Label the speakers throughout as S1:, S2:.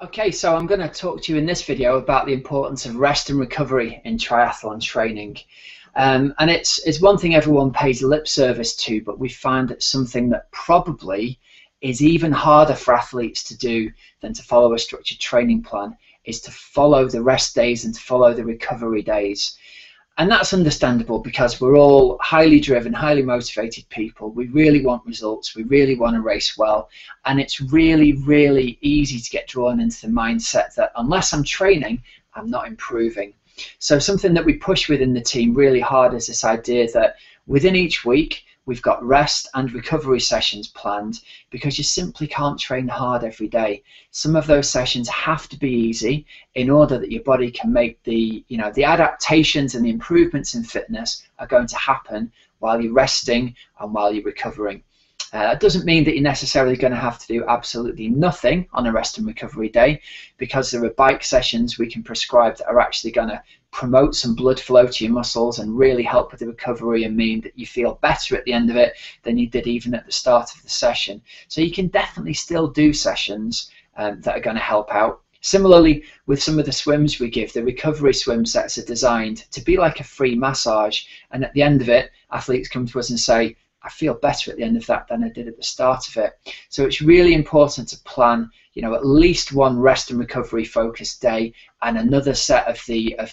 S1: Okay, so I'm going to talk to you in this video about the importance of rest and recovery in triathlon training. And it's one thing everyone pays lip service to, but we find it's something that probably is even harder for athletes to do than to follow a structured training plan, is to follow the rest days and to follow the recovery days. And that's understandable because we're all highly driven, highly motivated people. We really want results. We really want to race well. And it's really, really easy to get drawn into the mindset that unless I'm training, I'm not improving. So something that we push within the team really hard is this idea that within each week, we've got rest and recovery sessions planned because you simply can't train hard every day. Some of those sessions have to be easy in order that your body can make the adaptations and the improvements in fitness are going to happen while you're resting and while you're recovering. It doesn't mean that you're necessarily going to have to do absolutely nothing on a rest and recovery day, because there are bike sessions we can prescribe that are actually going to promote some blood flow to your muscles and really help with the recovery and mean that you feel better at the end of it than you did even at the start of the session. So you can definitely still do sessions that are going to help out. Similarly, with some of the swims we give, the recovery swim sets are designed to be like a free massage, and at the end of it, athletes come to us and say, I feel better at the end of that than I did at the start of it. So it's really important to plan, at least one rest and recovery focused day and another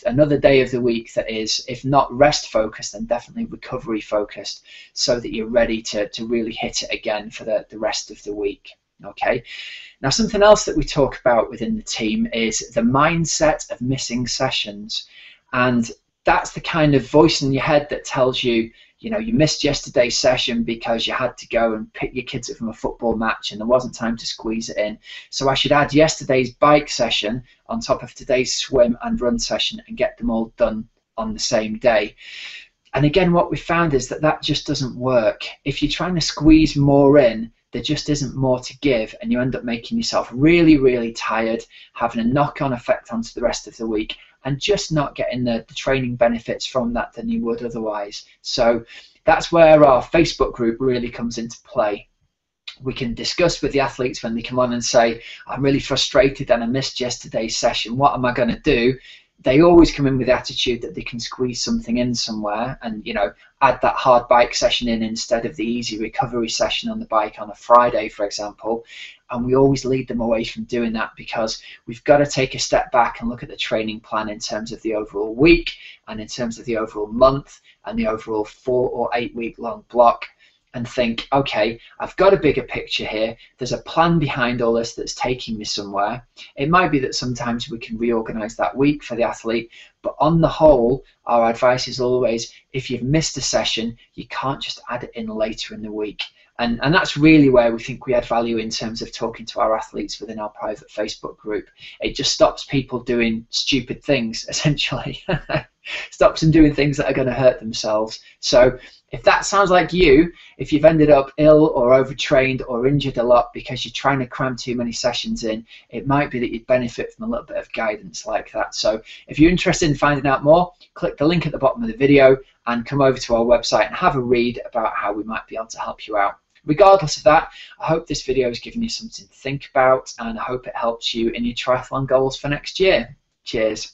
S1: another day of the week that is, if not rest focused, then definitely recovery focused, so that you're ready to really hit it again for the rest of the week. Okay. Now, something else that we talk about within the team is the mindset of missing sessions. And that's the kind of voice in your head that tells you, you missed yesterday's session because you had to go and pick your kids up from a football match and there wasn't time to squeeze it in. So I should add yesterday's bike session on top of today's swim and run session and get them all done on the same day. And again, what we found is that just doesn't work. If you're trying to squeeze more in, there just isn't more to give, and you end up making yourself really, really tired, having a knock-on effect onto the rest of the week, and just not getting the training benefits from that than you would otherwise. So that's where our Facebook group really comes into play. We can discuss with the athletes when they come on and say, I'm really frustrated and I missed yesterday's session. What am I going to do? They always come in with the attitude that they can squeeze something in somewhere and, add that hard bike session in instead of the easy recovery session on the bike on a Friday, for example. And we always lead them away from doing that, because we've got to take a step back and look at the training plan in terms of the overall week and in terms of the overall month and the overall 4 or 8 week long block, and think, okay, I've got a bigger picture here. There's a plan behind all this that's taking me somewhere. It might be that sometimes we can reorganize that week for the athlete, but on the whole, our advice is always, if you've missed a session, you can't just add it in later in the week. And that's really where we think we add value in terms of talking to our athletes within our private Facebook group. It just stops people doing stupid things, essentially. Stops them doing things that are going to hurt themselves. So if that sounds like you, if you've ended up ill or overtrained or injured a lot because you're trying to cram too many sessions in, it might be that you'd benefit from a little bit of guidance like that. So if you're interested in finding out more, click the link at the bottom of the video and come over to our website and have a read about how we might be able to help you out. Regardless of that, I hope this video has given you something to think about, and I hope it helps you in your triathlon goals for next year. Cheers.